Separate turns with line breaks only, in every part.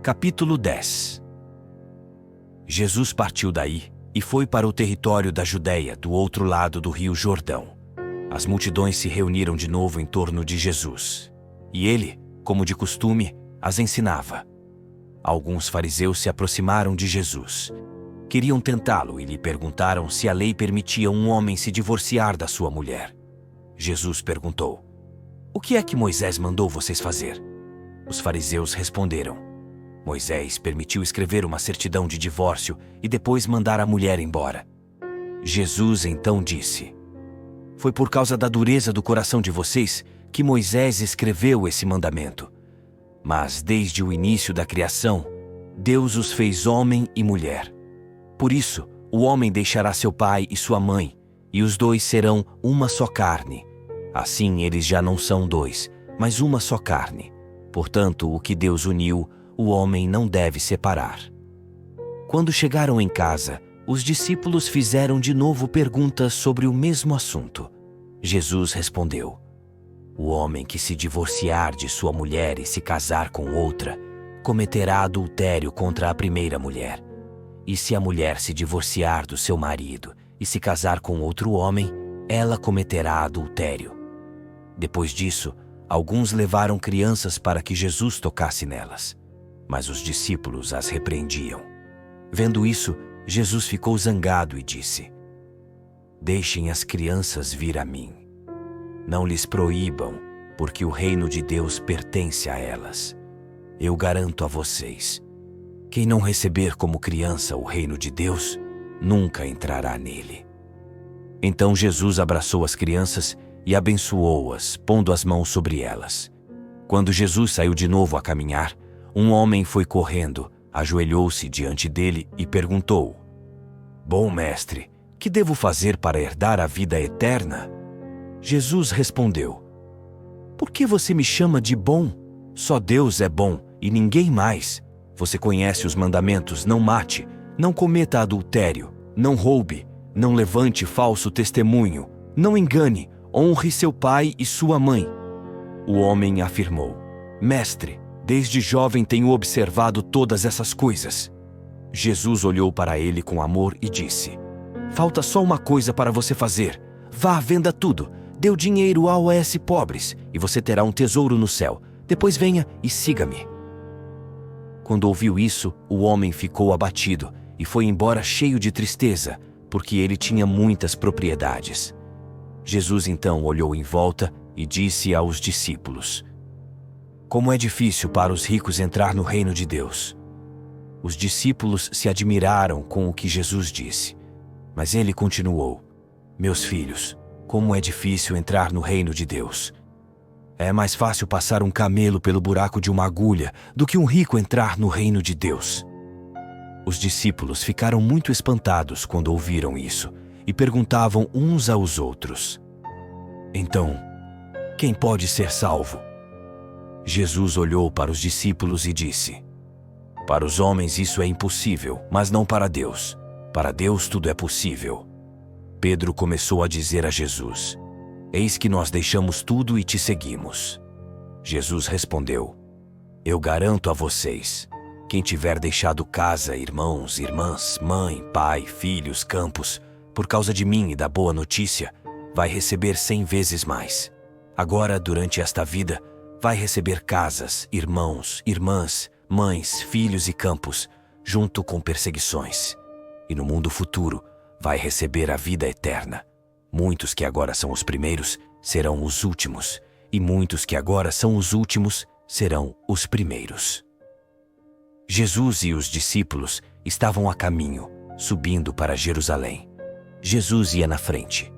Capítulo 10. Jesus partiu daí e foi para o território da Judéia, do outro lado do rio Jordão. As multidões se reuniram de novo em torno de Jesus, e ele, como de costume, as ensinava. Alguns fariseus se aproximaram de Jesus. Queriam tentá-lo e lhe perguntaram se a lei permitia um homem se divorciar da sua mulher. Jesus perguntou: "O que é que Moisés mandou vocês fazer?" Os fariseus responderam: "Moisés permitiu escrever uma certidão de divórcio e depois mandar a mulher embora." Jesus então disse: "Foi por causa da dureza do coração de vocês que Moisés escreveu esse mandamento. Mas desde o início da criação, Deus os fez homem e mulher. Por isso, o homem deixará seu pai e sua mãe, e os dois serão uma só carne. Assim eles já não são dois, mas uma só carne. Portanto, o que Deus uniu, o homem não deve separar." Quando chegaram em casa, os discípulos fizeram de novo perguntas sobre o mesmo assunto. Jesus respondeu: "O homem que se divorciar de sua mulher e se casar com outra, cometerá adultério contra a primeira mulher. E se a mulher se divorciar do seu marido e se casar com outro homem, ela cometerá adultério." Depois disso, alguns levaram crianças para que Jesus tocasse nelas. Mas os discípulos as repreendiam. Vendo isso, Jesus ficou zangado e disse: "Deixem as crianças vir a mim. Não lhes proíbam, porque o reino de Deus pertence a elas. Eu garanto a vocês, quem não receber como criança o reino de Deus, nunca entrará nele." Então Jesus abraçou as crianças e abençoou-as, pondo as mãos sobre elas. Quando Jesus saiu de novo a caminhar, um homem foi correndo, ajoelhou-se diante dele e perguntou: "Bom mestre, que devo fazer para herdar a vida eterna?" Jesus respondeu: "Por que você me chama de bom? Só Deus é bom e ninguém mais. Você conhece os mandamentos: não mate, não cometa adultério, não roube, não levante falso testemunho, não engane, honre seu pai e sua mãe." O homem afirmou: "Mestre, desde jovem tenho observado todas essas coisas." Jesus olhou para ele com amor e disse: "Falta só uma coisa para você fazer. Vá, venda tudo, dê o dinheiro aos pobres, e você terá um tesouro no céu. Depois venha e siga-me." Quando ouviu isso, o homem ficou abatido e foi embora cheio de tristeza, porque ele tinha muitas propriedades. Jesus então olhou em volta e disse aos discípulos: "Como é difícil para os ricos entrar no reino de Deus." Os discípulos se admiraram com o que Jesus disse, mas ele continuou: "Meus filhos, como é difícil entrar no reino de Deus. É mais fácil passar um camelo pelo buraco de uma agulha do que um rico entrar no reino de Deus." Os discípulos ficaram muito espantados quando ouviram isso e perguntavam uns aos outros: "Então, quem pode ser salvo?" Jesus olhou para os discípulos e disse: "Para os homens isso é impossível, mas não para Deus. Para Deus tudo é possível." Pedro começou a dizer a Jesus: "Eis que nós deixamos tudo e te seguimos." Jesus respondeu: "Eu garanto a vocês, quem tiver deixado casa, irmãos, irmãs, mãe, pai, filhos, campos, por causa de mim e da boa notícia, vai receber 100 vezes mais. Agora, durante esta vida, vai receber casas, irmãos, irmãs, mães, filhos e campos, junto com perseguições. E no mundo futuro, vai receber a vida eterna. Muitos que agora são os primeiros serão os últimos, e muitos que agora são os últimos serão os primeiros." Jesus e os discípulos estavam a caminho, subindo para Jerusalém. Jesus ia na frente.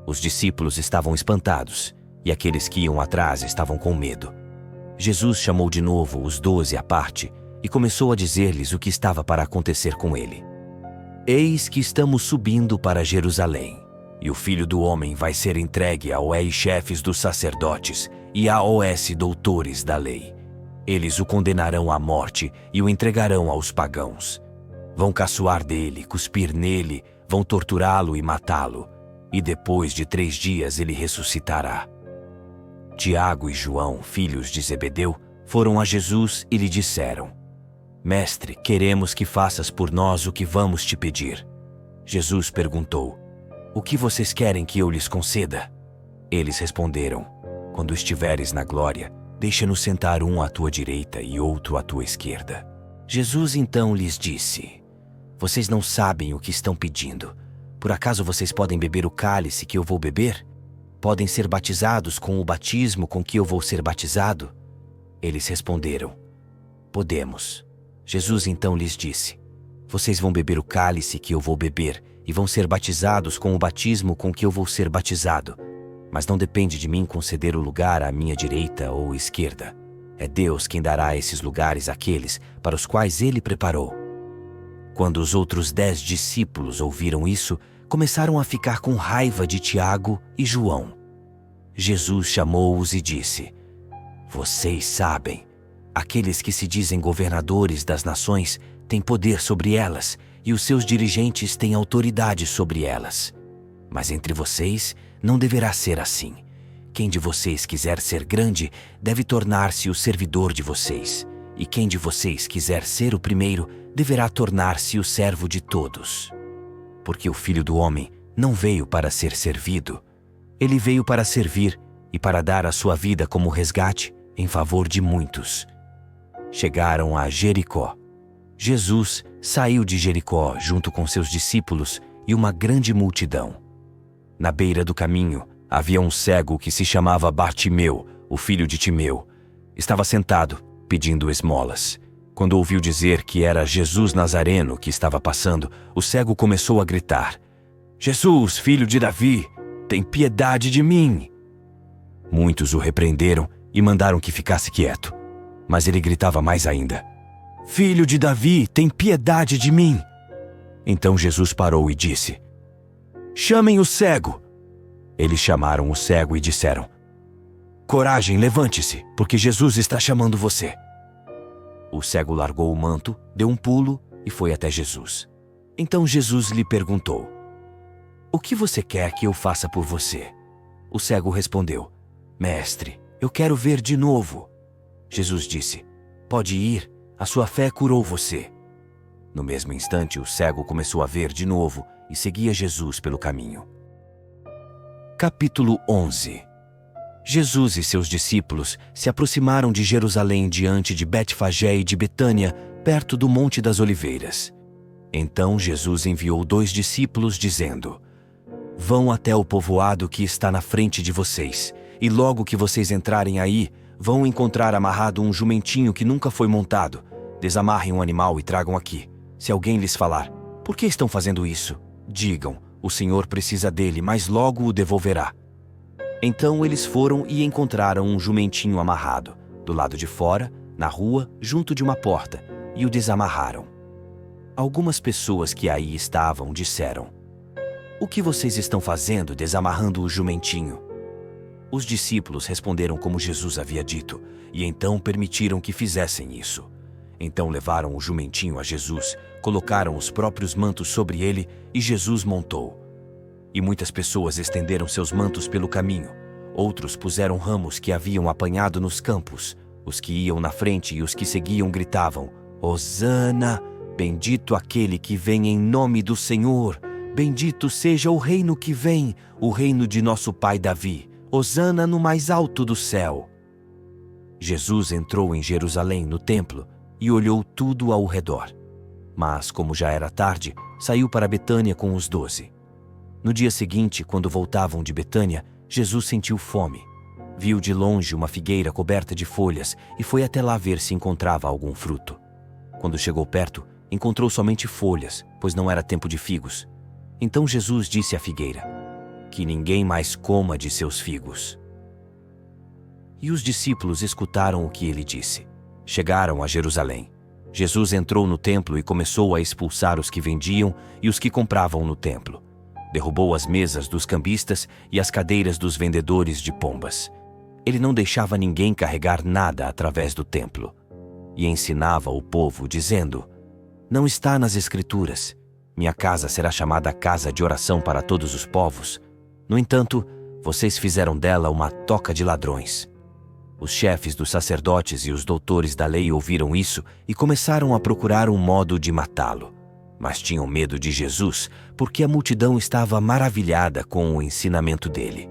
Os discípulos estavam espantados, e aqueles que iam atrás estavam com medo. Jesus chamou de novo os 12 à parte e começou a dizer-lhes o que estava para acontecer com ele. "Eis que estamos subindo para Jerusalém, e o Filho do Homem vai ser entregue aos chefes dos sacerdotes e aos doutores da lei. Eles o condenarão à morte e o entregarão aos pagãos. Vão caçoar dele, cuspir nele, vão torturá-lo e matá-lo, e depois de 3 dias ele ressuscitará." Tiago e João, filhos de Zebedeu, foram a Jesus e lhe disseram: Mestre, queremos que faças por nós o que vamos te pedir. Jesus perguntou: O que vocês querem que eu lhes conceda? Eles responderam: Quando estiveres na glória, deixa-nos sentar um à tua direita e outro à tua esquerda. Jesus então lhes disse: Vocês não sabem o que estão pedindo. Por acaso vocês podem beber o cálice que eu vou beber? Podem ser batizados com o batismo com que eu vou ser batizado? Eles responderam: Podemos. Jesus então lhes disse: Vocês vão beber o cálice que eu vou beber e vão ser batizados com o batismo com que eu vou ser batizado. Mas não depende de mim conceder o lugar à minha direita ou esquerda. É Deus quem dará esses lugares àqueles para os quais Ele preparou. Quando os outros 10 discípulos ouviram isso, começaram a ficar com raiva de Tiago e João. Jesus chamou-os e disse: Vocês sabem, aqueles que se dizem governadores das nações têm poder sobre elas e os seus dirigentes têm autoridade sobre elas. Mas entre vocês não deverá ser assim. Quem de vocês quiser ser grande deve tornar-se o servidor de vocês, e quem de vocês quiser ser o primeiro deverá tornar-se o servo de todos. Porque o Filho do Homem não veio para ser servido. Ele veio para servir e para dar a sua vida como resgate em favor de muitos. Chegaram a Jericó. Jesus saiu de Jericó junto com seus discípulos e uma grande multidão. Na beira do caminho havia um cego que se chamava Bartimeu, o filho de Timeu. Estava sentado, pedindo esmolas. Quando ouviu dizer que era Jesus Nazareno que estava passando, o cego começou a gritar: Jesus, filho de Davi, tem piedade de mim! Muitos o repreenderam e mandaram que ficasse quieto. Mas ele gritava mais ainda: Filho de Davi, tem piedade de mim! Então Jesus parou e disse: Chamem o cego! Eles chamaram o cego e disseram: Coragem, levante-se, porque Jesus está chamando você. O cego largou o manto, deu um pulo e foi até Jesus. Então Jesus lhe perguntou: O que você quer que eu faça por você? O cego respondeu: Mestre, eu quero ver de novo. Jesus disse: Pode ir, a sua fé curou você. No mesmo instante, o cego começou a ver de novo e seguia Jesus pelo caminho. Capítulo 11. Jesus e seus discípulos se aproximaram de Jerusalém diante de Betfagé e de Betânia, perto do Monte das Oliveiras. Então Jesus enviou 2 discípulos, dizendo: Vão até o povoado que está na frente de vocês, e logo que vocês entrarem aí, vão encontrar amarrado um jumentinho que nunca foi montado. Desamarrem o animal e tragam aqui. Se alguém lhes falar: Por que estão fazendo isso? Digam: O Senhor precisa dele, mas logo o devolverá. Então eles foram e encontraram um jumentinho amarrado, do lado de fora, na rua, junto de uma porta, e o desamarraram. Algumas pessoas que aí estavam disseram: O que vocês estão fazendo desamarrando o jumentinho? Os discípulos responderam como Jesus havia dito, e então permitiram que fizessem isso. Então levaram o jumentinho a Jesus, colocaram os próprios mantos sobre ele e Jesus montou. E muitas pessoas estenderam seus mantos pelo caminho. Outros puseram ramos que haviam apanhado nos campos. Os que iam na frente e os que seguiam gritavam: Hosana! Bendito aquele que vem em nome do Senhor! Bendito seja o reino que vem, o reino de nosso pai Davi! Hosana no mais alto do céu! Jesus entrou em Jerusalém, no templo, e olhou tudo ao redor. Mas, como já era tarde, saiu para Betânia com os 12. No dia seguinte, quando voltavam de Betânia, Jesus sentiu fome. Viu de longe uma figueira coberta de folhas e foi até lá ver se encontrava algum fruto. Quando chegou perto, encontrou somente folhas, pois não era tempo de figos. Então Jesus disse à figueira: Que ninguém mais coma de seus figos. E os discípulos escutaram o que ele disse. Chegaram a Jerusalém. Jesus entrou no templo e começou a expulsar os que vendiam e os que compravam no templo. Derrubou as mesas dos cambistas e as cadeiras dos vendedores de pombas. Ele não deixava ninguém carregar nada através do templo. E ensinava o povo, dizendo: Não está nas Escrituras: Minha casa será chamada casa de oração para todos os povos. No entanto, vocês fizeram dela uma toca de ladrões. Os chefes dos sacerdotes e os doutores da lei ouviram isso e começaram a procurar um modo de matá-lo. Mas tinham medo de Jesus, porque a multidão estava maravilhada com o ensinamento dele.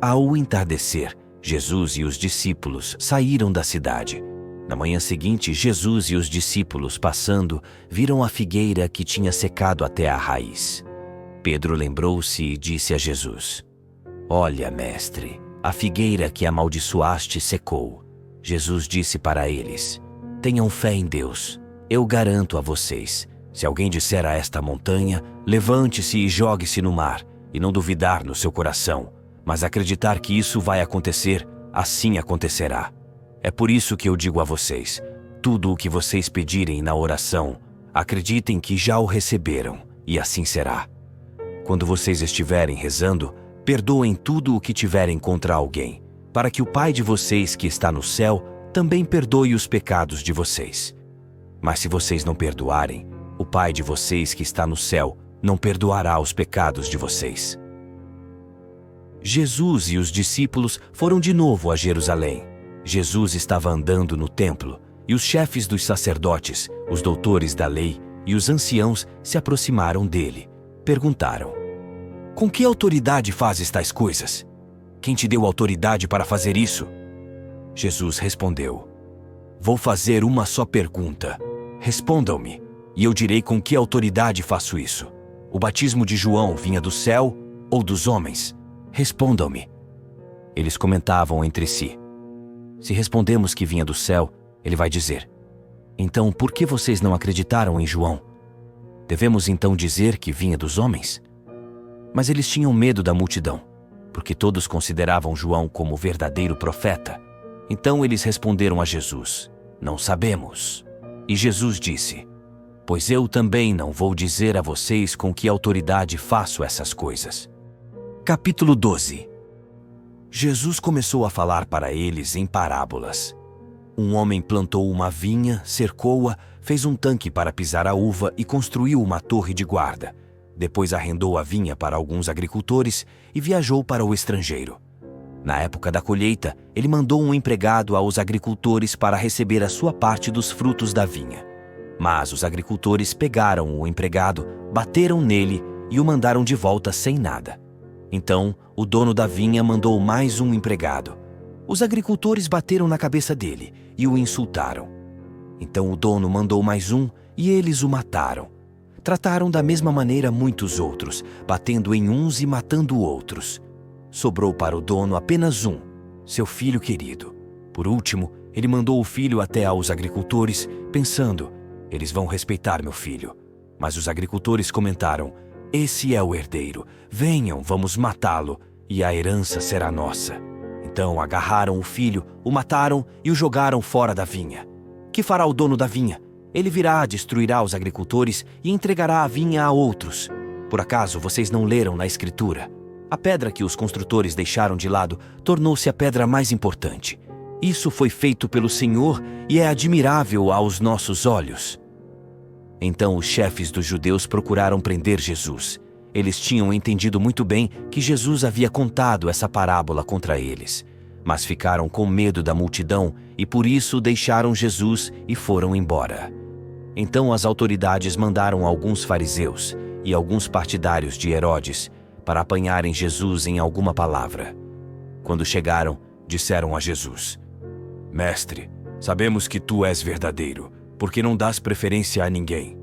Ao entardecer, Jesus e os discípulos saíram da cidade. Na manhã seguinte, Jesus e os discípulos, passando, viram a figueira que tinha secado até a raiz. Pedro lembrou-se e disse a Jesus: "Olha, mestre, a figueira que amaldiçoaste secou." Jesus disse para eles: "Tenham fé em Deus. Eu garanto a vocês, se alguém disser a esta montanha, levante-se e jogue-se no mar, e não duvidar no seu coração, mas acreditar que isso vai acontecer, assim acontecerá. É por isso que eu digo a vocês, tudo o que vocês pedirem na oração, acreditem que já o receberam, e assim será. Quando vocês estiverem rezando, perdoem tudo o que tiverem contra alguém, para que o Pai de vocês que está no céu também perdoe os pecados de vocês. Mas se vocês não perdoarem, o Pai de vocês que está no céu não perdoará os pecados de vocês." Jesus e os discípulos foram de novo a Jerusalém. Jesus estava andando no templo, e os chefes dos sacerdotes, os doutores da lei e os anciãos se aproximaram dele. Perguntaram: "Com que autoridade fazes tais coisas? Quem te deu autoridade para fazer isso?" Jesus respondeu: "Vou fazer uma só pergunta. Respondam-me, e eu direi com que autoridade faço isso. O batismo de João vinha do céu ou dos homens? Respondam-me." Eles comentavam entre si: "Se respondemos que vinha do céu, ele vai dizer: então por que vocês não acreditaram em João? Devemos então dizer que vinha dos homens?" Mas eles tinham medo da multidão, porque todos consideravam João como verdadeiro profeta. Então eles responderam a Jesus: "Não sabemos." E Jesus disse: "Pois eu também não vou dizer a vocês com que autoridade faço essas coisas." Capítulo 12. Jesus começou a falar para eles em parábolas. Um homem plantou uma vinha, cercou-a, fez um tanque para pisar a uva e construiu uma torre de guarda. Depois arrendou a vinha para alguns agricultores e viajou para o estrangeiro. Na época da colheita, ele mandou um empregado aos agricultores para receber a sua parte dos frutos da vinha. Mas os agricultores pegaram o empregado, bateram nele e o mandaram de volta sem nada. Então, o dono da vinha mandou mais um empregado. Os agricultores bateram na cabeça dele e o insultaram. Então o dono mandou mais um e eles o mataram. Trataram da mesma maneira muitos outros, batendo em uns e matando outros. Sobrou para o dono apenas um, seu filho querido. Por último, ele mandou o filho até aos agricultores, pensando: eles vão respeitar meu filho. Mas os agricultores comentaram: esse é o herdeiro, venham, vamos matá-lo, e a herança será nossa. Então agarraram o filho, o mataram e o jogaram fora da vinha. Que fará o dono da vinha? Ele virá, destruirá os agricultores e entregará a vinha a outros. Por acaso vocês não leram na Escritura? A pedra que os construtores deixaram de lado tornou-se a pedra mais importante. Isso foi feito pelo Senhor e é admirável aos nossos olhos. Então os chefes dos judeus procuraram prender Jesus. Eles tinham entendido muito bem que Jesus havia contado essa parábola contra eles, mas ficaram com medo da multidão e por isso deixaram Jesus e foram embora. Então as autoridades mandaram alguns fariseus e alguns partidários de Herodes para apanharem Jesus em alguma palavra. Quando chegaram, disseram a Jesus: Mestre, sabemos que tu és verdadeiro, porque não dás preferência a ninguém.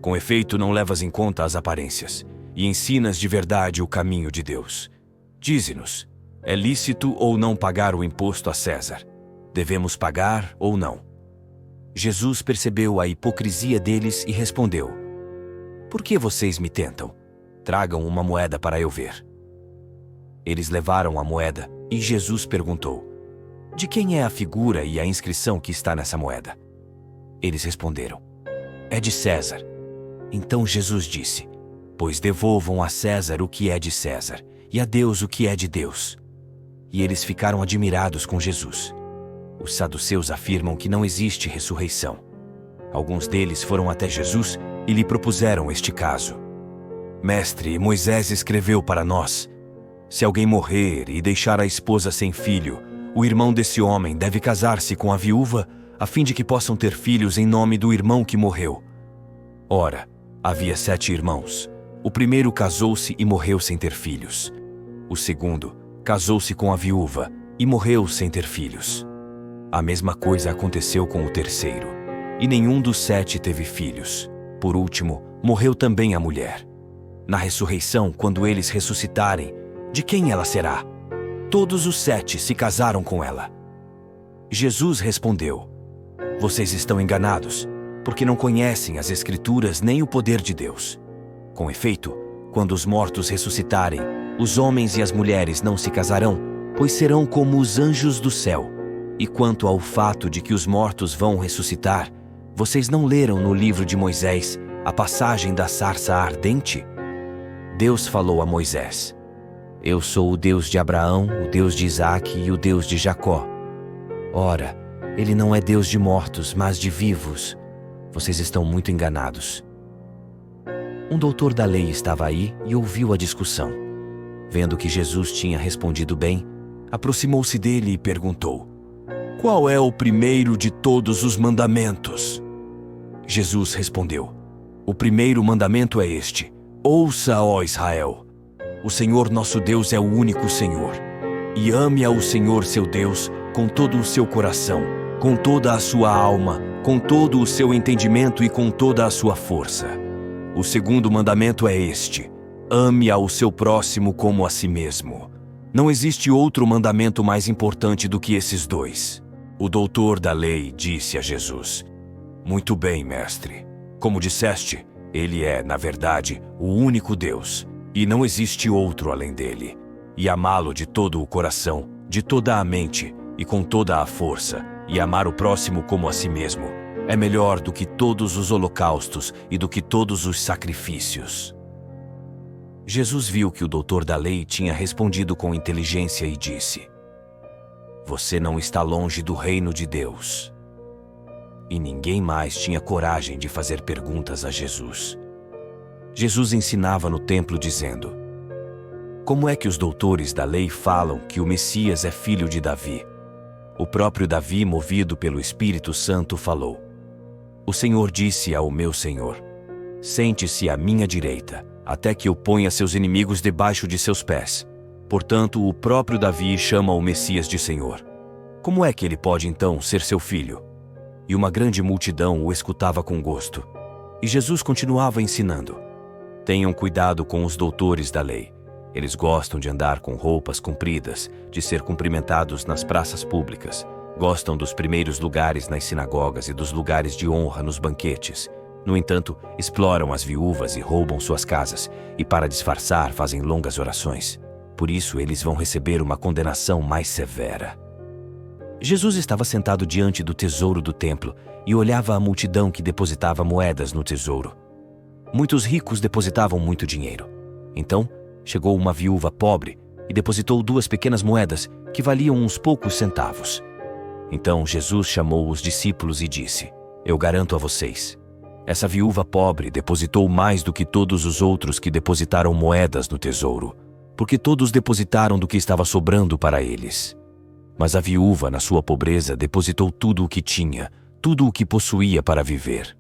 Com efeito, não levas em conta as aparências, e ensinas de verdade o caminho de Deus. Dize-nos, é lícito ou não pagar o imposto a César? Devemos pagar ou não? Jesus percebeu a hipocrisia deles e respondeu: Por que vocês me tentam? Tragam uma moeda para eu ver. Eles levaram a moeda e Jesus perguntou: De quem é a figura e a inscrição que está nessa moeda? Eles responderam: É de César. Então Jesus disse: Pois devolvam a César o que é de César, e a Deus o que é de Deus. E eles ficaram admirados com Jesus. Os saduceus afirmam que não existe ressurreição. Alguns deles foram até Jesus e lhe propuseram este caso: Mestre, Moisés escreveu para nós: se alguém morrer e deixar a esposa sem filho, o irmão desse homem deve casar-se com a viúva a fim de que possam ter filhos em nome do irmão que morreu. Ora, havia 7 irmãos. O primeiro casou-se e morreu sem ter filhos. O segundo casou-se com a viúva e morreu sem ter filhos. A mesma coisa aconteceu com o terceiro, e nenhum dos 7 teve filhos. Por último, morreu também a mulher. Na ressurreição, quando eles ressuscitarem, de quem ela será? Todos os 7 se casaram com ela. Jesus respondeu: Vocês estão enganados, porque não conhecem as Escrituras nem o poder de Deus. Com efeito, quando os mortos ressuscitarem, os homens e as mulheres não se casarão, pois serão como os anjos do céu. E quanto ao fato de que os mortos vão ressuscitar, vocês não leram no livro de Moisés a passagem da sarça ardente? Deus falou a Moisés: Eu sou o Deus de Abraão, o Deus de Isaque e o Deus de Jacó. Ora, ele não é Deus de mortos, mas de vivos. Vocês estão muito enganados. Um doutor da lei estava aí e ouviu a discussão. Vendo que Jesus tinha respondido bem, aproximou-se dele e perguntou: Qual é o primeiro de todos os mandamentos? Jesus respondeu: O primeiro mandamento é este: Ouça, ó Israel, o Senhor nosso Deus é o único Senhor. E ame ao Senhor seu Deus com todo o seu coração, com toda a sua alma, com todo o seu entendimento e com toda a sua força. O segundo mandamento é este: ame ao seu próximo como a si mesmo. Não existe outro mandamento mais importante do que esses 2. O doutor da lei disse a Jesus: Muito bem, mestre. Como disseste, ele é, na verdade, o único Deus, e não existe outro além dele. E amá-lo de todo o coração, de toda a mente e com toda a força, e amar o próximo como a si mesmo, é melhor do que todos os holocaustos e do que todos os sacrifícios. Jesus viu que o doutor da lei tinha respondido com inteligência e disse: Você não está longe do reino de Deus. E ninguém mais tinha coragem de fazer perguntas a Jesus. Jesus ensinava no templo dizendo: Como é que os doutores da lei falam que o Messias é filho de Davi? O próprio Davi, movido pelo Espírito Santo, falou: O Senhor disse ao meu Senhor: Sente-se à minha direita, até que eu ponha seus inimigos debaixo de seus pés. Portanto, o próprio Davi chama o Messias de Senhor. Como é que ele pode então ser seu filho? E uma grande multidão o escutava com gosto. E Jesus continuava ensinando: Tenham cuidado com os doutores da lei. Eles gostam de andar com roupas compridas, de ser cumprimentados nas praças públicas, gostam dos primeiros lugares nas sinagogas e dos lugares de honra nos banquetes. No entanto, exploram as viúvas e roubam suas casas, e para disfarçar fazem longas orações. Por isso eles vão receber uma condenação mais severa. Jesus estava sentado diante do tesouro do templo e olhava a multidão que depositava moedas no tesouro. Muitos ricos depositavam muito dinheiro. Então, chegou uma viúva pobre e depositou 2 pequenas moedas que valiam uns poucos centavos. Então Jesus chamou os discípulos e disse: Eu garanto a vocês, essa viúva pobre depositou mais do que todos os outros que depositaram moedas no tesouro, porque todos depositaram do que estava sobrando para eles. Mas a viúva, na sua pobreza, depositou tudo o que tinha, tudo o que possuía para viver.